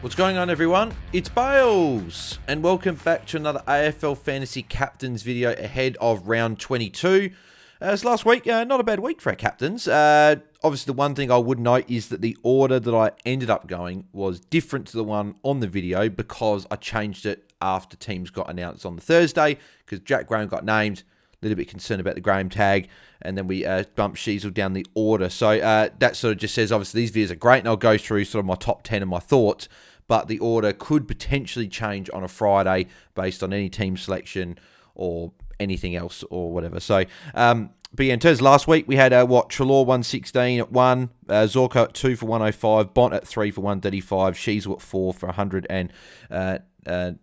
What's going on, everyone? It's Bales, and welcome back to another AFL Fantasy Captains video ahead of round 22. As last week, not a bad week for our captains. Obviously, the one thing I would note is that the order that I ended up going was different to the one on the video because I changed it after teams got announced on the Thursday because Jack Graham got named. A little bit concerned about the Graham tag, and then we bumped Sheasel down the order. So that sort of just says, obviously, these videos are great, and I'll go through sort of my top 10 and my thoughts, but the order could potentially change on a Friday based on any team selection or anything else or whatever. So, but yeah, in terms of last week, we had, Trelaw 116 at 1, Zorko at 2 for 105, Bont at 3 for 135, Sheasel at 4 for 100, and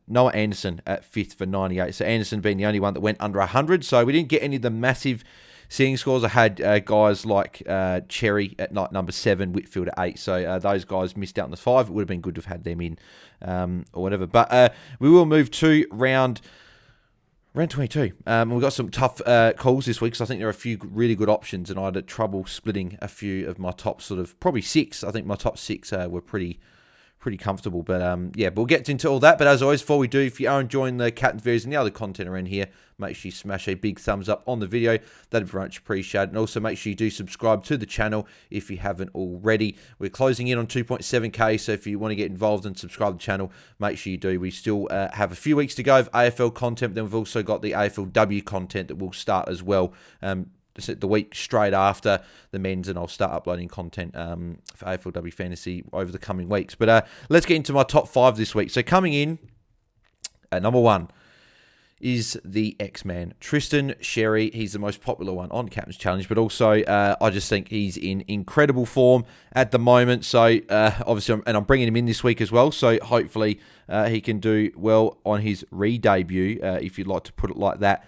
Noah Anderson at 5th for 98. So Anderson being the only one that went under 100. So we didn't get any of the massive seeing scores. I had guys like Cherry at number 7, Whitfield at 8. So those guys missed out on the 5. It would have been good to have had them in or whatever. But we will move to round 22. We've got some tough calls this week because I think there are a few really good options, and I had trouble splitting a few of my top sort of probably 6. I think my top 6 were pretty comfortable, but yeah, but we'll get into all that. But as always, before we do, if you are enjoying the Captain's videos and the other content around here, make sure you smash a big thumbs up on the video. That'd be very much appreciated. And also make sure you do subscribe to the channel if you haven't already. We're closing in on 2.7k, so if you want to get involved and subscribe to the channel, make sure you do. We still have a few weeks to go of AFL content, but then we've also got the AFLW content that will start as well. The week straight after the men's, and I'll start uploading content for AFLW Fantasy over the coming weeks. But let's get into my top 5 this week. So coming in at number 1 is the X-Man, Tristan Sherry. He's the most popular one on Captain's Challenge, but also I just think he's in incredible form at the moment. So obviously, I'm bringing him in this week as well. So hopefully he can do well on his re-debut, if you'd like to put it like that.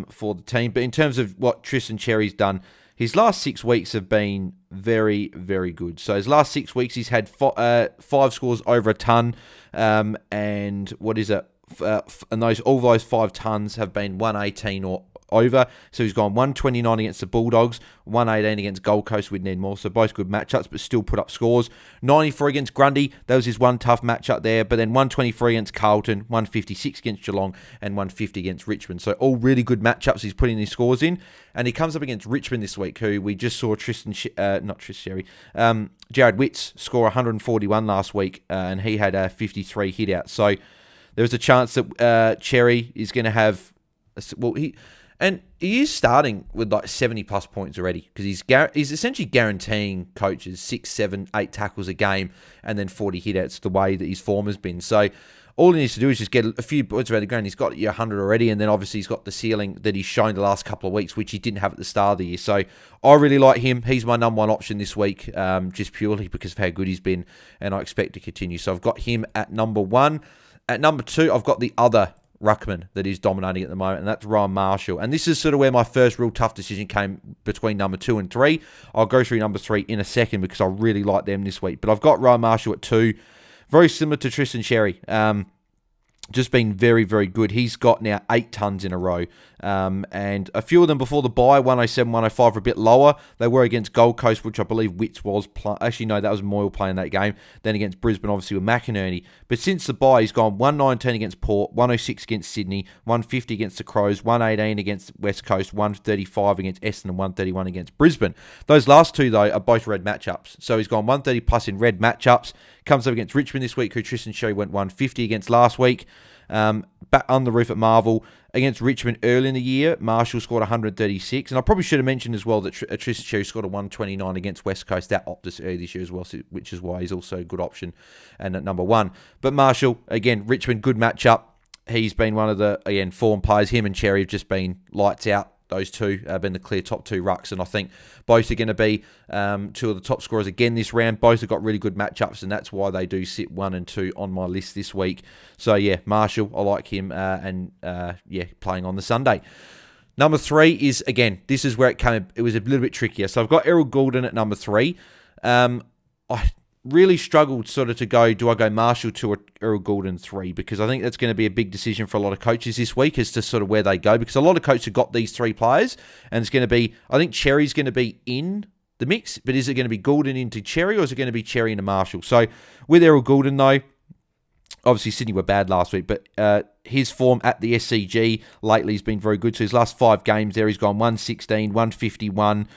For the team. But in terms of what Tristan Cherry's done, his last 6 weeks have been very, very good. So his last 6 weeks, he's had 5 scores over a ton, and what is it? And all those 5 tons have been 118 or over. So he's gone 129 against the Bulldogs, 118 against Gold Coast with Ned Moore. So both good matchups, but still put up scores. 94 against Grundy. That was his one tough matchup there. But then 123 against Carlton, 156 against Geelong, and 150 against Richmond. So all really good matchups he's putting his scores in. And he comes up against Richmond this week, who we just saw Jared Witts score 141 last week, and he had 53 hit outs. So there's a chance that Cherry is going to have, he is starting with like 70-plus points already because he's essentially guaranteeing coaches 6, 7, 8 tackles a game and then 40 hitouts the way that his form has been. So all he needs to do is just get a few points around the ground. He's got 100 already, and then obviously he's got the ceiling that he's shown the last couple of weeks, which he didn't have at the start of the year. So I really like him. He's my number 1 option this week, just purely because of how good he's been, and I expect to continue. So I've got him at number 1. At number 2, I've got the other ruckman that is dominating at the moment, and that's Ryan Marshall. And this is sort of where my first real tough decision came between number 2 and 3. I'll go through number 3 in a second because I really like them this week. But I've got Ryan Marshall at 2. Very similar to Tristan Sherry. Just been very, very good. He's got now 8 tons in a row. And a few of them before the bye, 107, 105 were a bit lower. They were against Gold Coast, which I believe Witts was playing. Actually, no, that was Moyle playing that game. Then against Brisbane, obviously, with McInerney. But since the bye, he's gone 119 against Port, 106 against Sydney, 150 against the Crows, 118 against West Coast, 135 against Essendon, and 131 against Brisbane. Those last 2, though, are both red matchups. So he's gone 130 plus in red matchups. Comes up against Richmond this week, who Tristan Sherry went 150 against last week. Back on the roof at Marvel against Richmond early in the year, Marshall scored 136, and I probably should have mentioned as well that Tristan Sherry scored a 129 against West Coast that Optus early this year as well, which is why he's also a good option and at number 1. But Marshall, again, Richmond, good matchup. He's been one of the, again, form players. Him and Cherry have just been lights out. Those 2 have been the clear top 2 rucks, and I think both are going to be 2 of the top scorers again this round. Both have got really good matchups, and that's why they do sit 1 and 2 on my list this week. So, yeah, Marshall, I like him, and playing on the Sunday. Number 3 is, again, this is where it was a little bit trickier. So I've got Errol Goulden at number 3. I really struggled sort of to go, do I go Marshall 2 or Errol Goulden 3? Because I think that's going to be a big decision for a lot of coaches this week as to sort of where they go. Because a lot of coaches have got these 3 players, and it's going to be, I think Cherry's going to be in the mix, but is it going to be Goulden into Cherry, or is it going to be Cherry into Marshall? So with Errol Goulden, though, Obviously, Sydney were bad last week, but his form at the SCG lately has been very good. So his last 5 games there, he's gone 116, 151,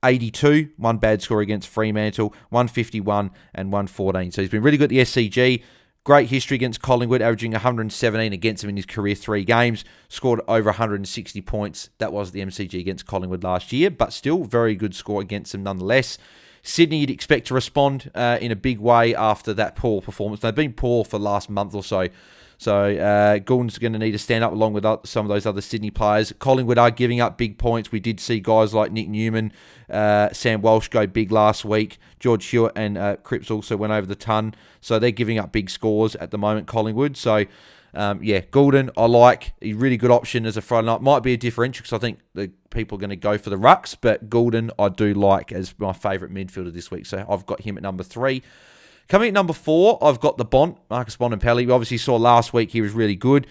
82, one bad score against Fremantle, 151 and 114. So he's been really good at the SCG. Great history against Collingwood, averaging 117 against them in his career 3 games. Scored over 160 points. That was the MCG against Collingwood last year, but still very good score against them nonetheless. Sydney, you'd expect to respond in a big way after that poor performance. They've been poor for the last month or so. So Gordon's going to need to stand up along with some of those other Sydney players. Collingwood are giving up big points. We did see guys like Nick Newman, Sam Walsh go big last week. George Hewitt and Cripps also went over the ton. So they're giving up big scores at the moment, Collingwood. So, Gordon, I like. He's a really good option as a Friday night. Might be a differential because I think the people are going to go for the rucks. But Gordon, I do like as my favourite midfielder this week. So I've got him at number 3. Coming at number 4, I've got the Bont, Marcus Bontempelli. We obviously saw last week he was really good.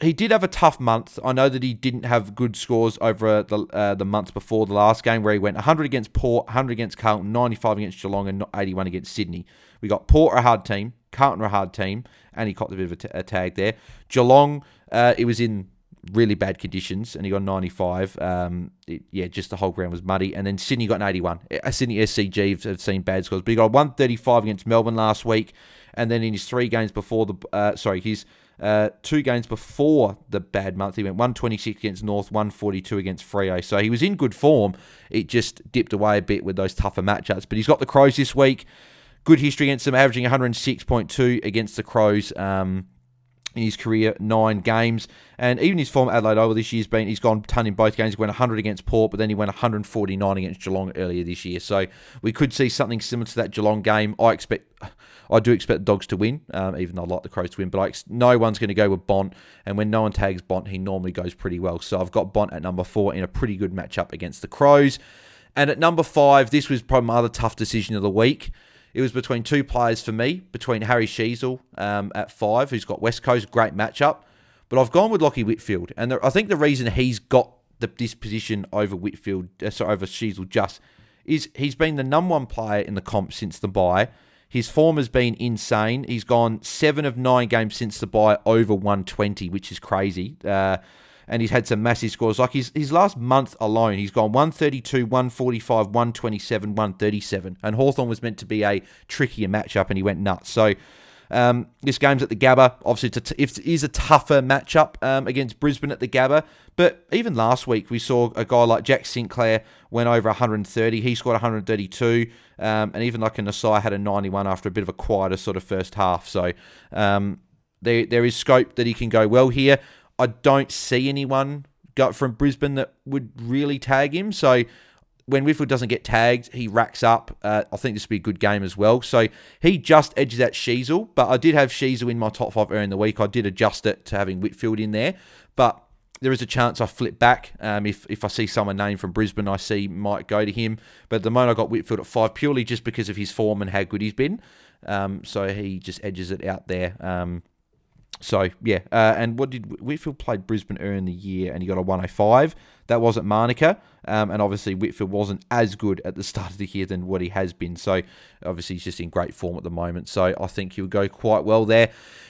He did have a tough month. I know that he didn't have good scores over the months before the last game where he went 100 against Port, 100 against Carlton, 95 against Geelong and 81 against Sydney. We got Port a hard team, Carlton a hard team, and he caught a bit of a tag there. Geelong, it was in really bad conditions, and he got 95. Just the whole ground was muddy. And then Sydney got an 81. Sydney SCG have seen bad scores, but he got 135 against Melbourne last week, and then in his 3 games before his 2 games before the bad month, he went 126 against North, 142 against Freo. So he was in good form. It just dipped away a bit with those tougher matchups. But he's got the Crows this week. Good history against them, averaging 106.2 against the Crows in his career 9 games. And even his form at Adelaide Oval this year he's gone ton in both games. He went 100 against Port, but then he went 149 against Geelong earlier this year. So we could see something similar to that Geelong game. I do expect the Dogs to win, even though I like the Crows to win. But no one's going to go with Bont. And when no one tags Bont, he normally goes pretty well. So I've got Bont at number 4 in a pretty good matchup against the Crows. And at number 5, this was probably my other tough decision of the week. It was between 2 players for me, between Harry Sheezel at 5, who's got West Coast, great matchup. But I've gone with Lachie Whitfield. And I think the reason he's got this position over Whitfield, over Sheezel is he's been the number 1 player in the comp since the bye. His form has been insane. He's gone 7 of 9 games since the bye over 120, which is crazy. And he's had some massive scores. Like his last month alone, he's gone 132, 145, 127, 137. And Hawthorn was meant to be a trickier matchup, and he went nuts. So this game's at the Gabba. Obviously, it is a tougher matchup against Brisbane at the Gabba. But even last week, we saw a guy like Jack Sinclair went over 130. He scored 132. And even like a Nasai had a 91 after a bit of a quieter sort of first half. So there is scope that he can go well here. I don't see anyone from Brisbane that would really tag him. So when Whitfield doesn't get tagged, he racks up. I think this would be a good game as well. So he just edges out Sheezel, but I did have Sheezel in my top 5 earlier in the week. I did adjust it to having Whitfield in there, but there is a chance I flip back. If I see someone named from Brisbane, I see might go to him. But at the moment, I got Whitfield at 5 purely just because of his form and how good he's been. So he just edges it out there. And what did Whitfield played Brisbane earlier in the year, and he got a 105. That was at Manuka, and obviously Whitfield wasn't as good at the start of the year than what he has been. So obviously he's just in great form at the moment. So I think he'll go quite well there.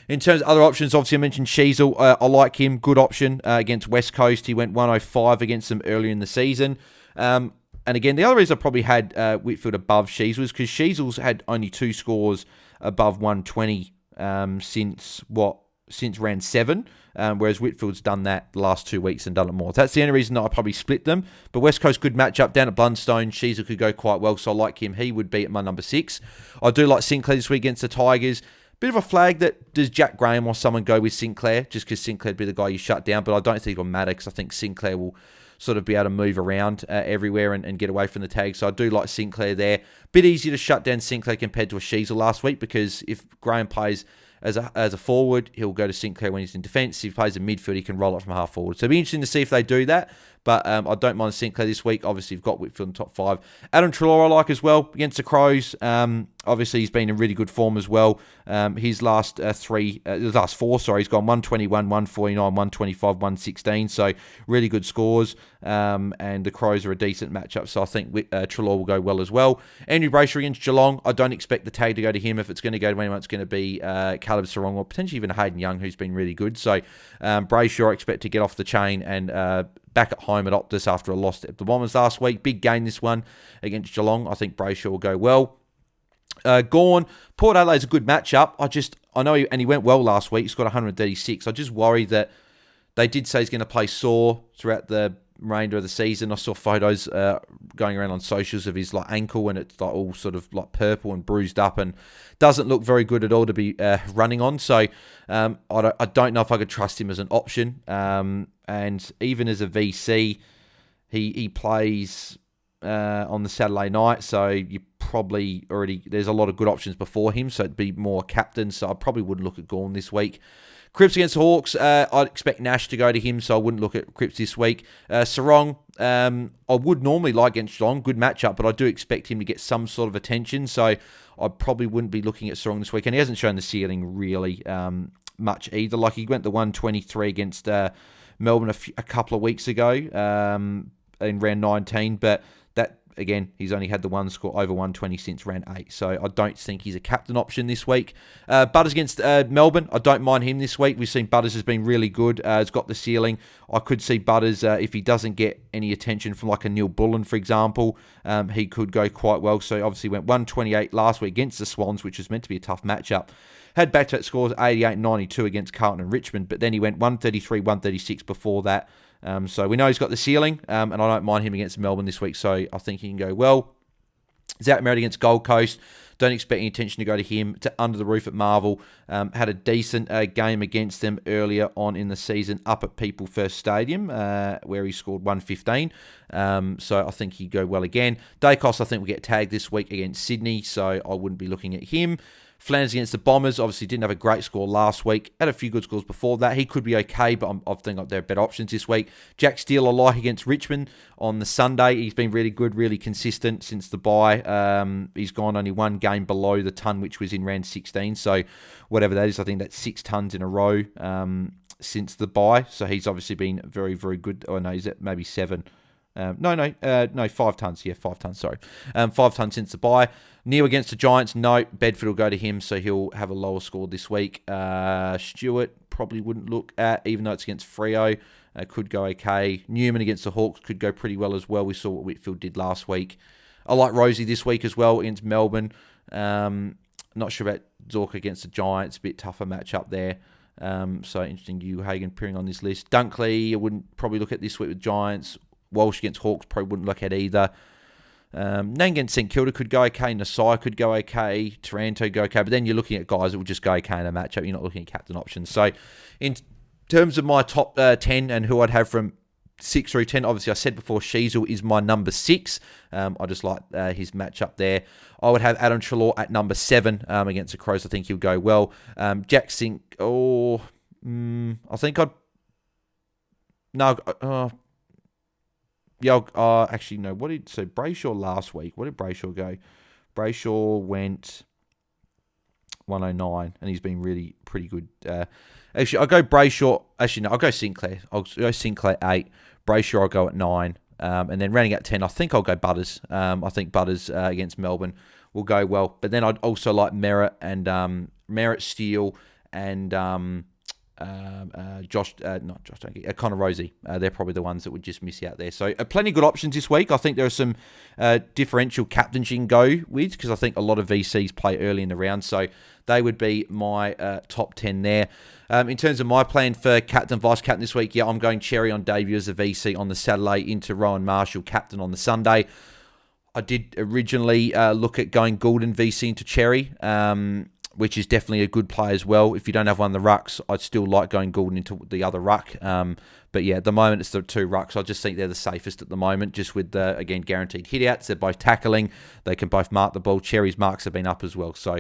In terms of other options, obviously I mentioned Sheezel. I like him. Good option against West Coast. He went 105 against them earlier in the season. And again, the other reason I probably had Whitfield above Sheezel was because Sheezel's had only 2 scores above 120 since round 7, whereas Whitfield's done that the last 2 weeks and done it more. That's the only reason that I probably split them. But West Coast, good matchup down at Blundstone. Sheezel could go quite well, so I like him. He would be at my number 6. I do like Sinclair this week against the Tigers. Bit of a flag that does Jack Graham or someone go with Sinclair, just because Sinclair would be the guy you shut down, but I don't think it'll matter because I think Sinclair will sort of be able to move around everywhere and get away from the tag. So I do like Sinclair there. Bit easier to shut down Sinclair compared to a Sheezel last week, because if Graham plays as a forward, he'll go to Sinclair when he's in defence. If he plays a midfield, he can roll it from half forward. So it'll be interesting to see if they do that. But I don't mind Sinclair this week. Obviously, you've got Whitfield in the top 5. Adam Treloar I like as well against the Crows. Obviously, he's been in really good form as well. His last 4, he's gone 121, 149, 125, 116. So really good scores. And the Crows are a decent matchup. So I think Treloar will go well as well. Andrew Brayshaw against Geelong. I don't expect the tag to go to him. If it's going to go to anyone, it's going to be Caleb Sarong or potentially even Hayden Young, who's been really good. So Brayshaw I expect to get off the chain and back at home at Optus after a loss at the Bombers last week. Big game this one against Geelong. I think Brayshaw will go well. Gawn, Port Adelaide's a good matchup. I know he went well last week. He's got 136. I just worry that they did say he's going to play sore throughout the remainder of the season. I saw photos going around on socials of his ankle, and it's all sort of purple and bruised up, and doesn't look very good at all to be running on. So I don't know if I could trust him as an option. And even as a VC, he plays on the Saturday night, so you probably there's a lot of good options before him, so it'd be more captain. So I probably wouldn't look at Gawn this week. Cripps against the Hawks, I'd expect Nash to go to him, so I wouldn't look at Cripps this week. Sarong, I would normally like against Geelong, good matchup, but I do expect him to get some sort of attention, so I probably wouldn't be looking at Sarong this week. And he hasn't shown the ceiling really much either. He went the 123 against Melbourne a couple of weeks ago in round 19, but that, again, he's only had the one score over 120 since round 8, so I don't think he's a captain option this week. Butters against Melbourne, I don't mind him this week. We've seen Butters has been really good. He's got the ceiling. I could see Butters, if he doesn't get any attention from a Neil Bullen, for example, he could go quite well. So obviously went 128 last week against the Swans, which was meant to be a tough matchup. Had back-to-back scores 88-92 against Carlton and Richmond, but then he went 133, 136 before that. So we know he's got the ceiling, and I don't mind him against Melbourne this week, so I think he can go well. Zach Merritt against Gold Coast. Don't expect any attention to go to him. To under the roof at Marvel. Had a decent game against them earlier on in the season up at People First Stadium, where he scored 115. So I think he'd go well again. Dacos, I think, will get tagged this week against Sydney, so I wouldn't be looking at him. Flanders against the Bombers, obviously didn't have a great score last week. Had a few good scores before that. He could be okay, but I think there are better options this week. Jack Steele, I like against Richmond on the Sunday. He's been really good, really consistent since the bye. He's gone only one game below the ton, which was in round 16. So whatever that is, I think that's 6 tons in a row since the bye. So he's obviously been very, very good. Oh, no, is it maybe 7? No, 5 tons. Yeah, 5 tons, sorry. 5 tons since the bye. Neil against the Giants, no. Bedford will go to him, so he'll have a lower score this week. Stewart probably wouldn't look at, even though it's against Freo. Could go okay. Newman against the Hawks could go pretty well as well. We saw what Whitfield did last week. I like Rosie this week as well against Melbourne. Not sure about Zork against the Giants. A bit tougher matchup there. So interesting, you Hagen appearing on this list. Dunkley, I wouldn't probably look at this week with Giants. Walsh against Hawks probably wouldn't look at either. Nang against St Kilda could go okay. Nasai could go okay. Taranto go okay. But then you're looking at guys that will just go okay in a matchup. You're not looking at captain options. So in terms of my top 10 and who I'd have from 6 through 10, obviously I said before Sheasel is my number 6. I just like his matchup there. I would have Adam Treloar at number 7 against the Crows. I think he'll go well. Jack Sink, I think I'd... No, yeah, actually, no. So Brayshaw last week, what did Brayshaw go? Brayshaw went 109, and he's been really pretty good. Actually, I'll go Brayshaw. Actually, no, I'll go Sinclair. I'll go Sinclair 8. Brayshaw, I'll go at 9. And then rounding out 10, I think I'll go Butters. I think Butters against Melbourne will go well. But then I'd also like Merritt and Steele and Connor Rosie. They're probably the ones that would just miss out there. So plenty of good options this week. I think there are some differential captains you can go with, because I think a lot of VCs play early in the round. So they would be my top 10 there. In terms of my plan for captain, vice captain this week, I'm going Cherry on debut as a VC on the Saturday, into Rowan Marshall captain on the Sunday. I did originally look at going Goulden VC into Cherry, which is definitely a good play as well. If you don't have one of the rucks, I'd still like going Goulden into the other ruck. But yeah, at the moment it's the 2 rucks. I just think they're the safest at the moment, just with the, again, guaranteed hit-outs. They're both tackling. They can both mark the ball. Cherry's marks have been up as well. So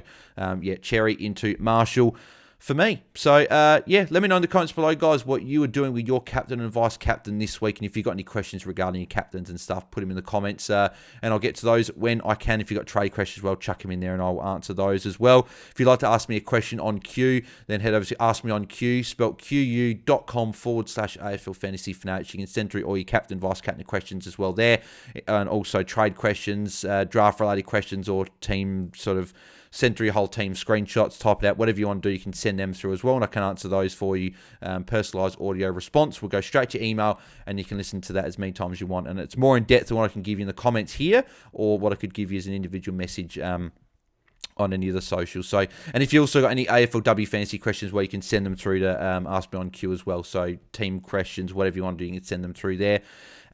Cherry into Marshall for me. So let me know in the comments below, guys, what you are doing with your captain and vice captain this week. And if you've got any questions regarding your captains and stuff, put them in the comments, and I'll get to those when I can. If you've got trade questions as well, chuck them in there and I'll answer those as well. If you'd like to ask me a question on Q, then head over to Ask Me on Q, spelt QU.com/AFL Fantasy Fanatics. You can send through all your captain, vice captain questions as well there, and also trade questions, draft related questions, or team sort of send through your whole team screenshots, type it out, whatever you want to do, you can send them through as well, and I can answer those for you. Personalised audio response will go straight to your email, and you can listen to that as many times as you want, and it's more in depth than what I can give you in the comments here, or what I could give you as an individual message on any of the socials. So, and if you also got any AFLW fantasy questions, where you can send them through to Ask Me on Q as well. So team questions, whatever you want to do, you can send them through there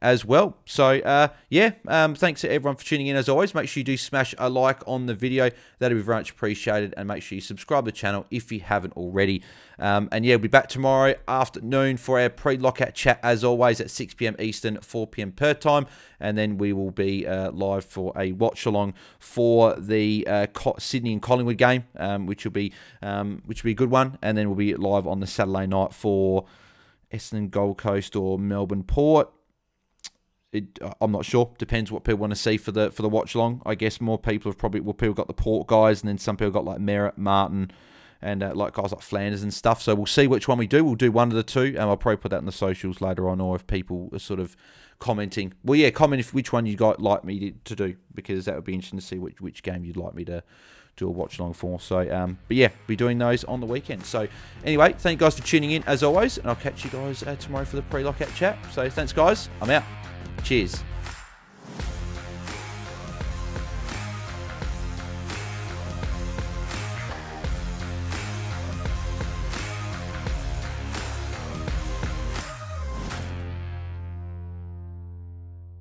as well. So thanks to everyone for tuning in as always. Make sure you do smash a like on the video, that'll be very much appreciated, and make sure you subscribe to the channel if you haven't already. We'll be back tomorrow afternoon for our pre-lockout chat as always at 6 p.m. Eastern, 4 p.m. Perth time, and then we will be live for a watch along for the Sydney and Collingwood game, which will be a good one, and then we'll be live on the Saturday night for Essendon Gold Coast or Melbourne Port. I'm not sure. Depends what people want to see for the watch along. I guess more people have people got the Port guys, and then some people got like Merritt, Martin, and like guys like Flanders and stuff. So we'll see which one we do. We'll do one of the two, and I'll probably put that in the socials later on, or if people are sort of commenting. Well, yeah, comment if which one you guys like me to do, because that would be interesting to see which game you'd like me to do a watch along for. So, be doing those on the weekend. So, anyway, thank you guys for tuning in as always, and I'll catch you guys tomorrow for the pre-lockout chat. So, thanks guys. I'm out. Cheers.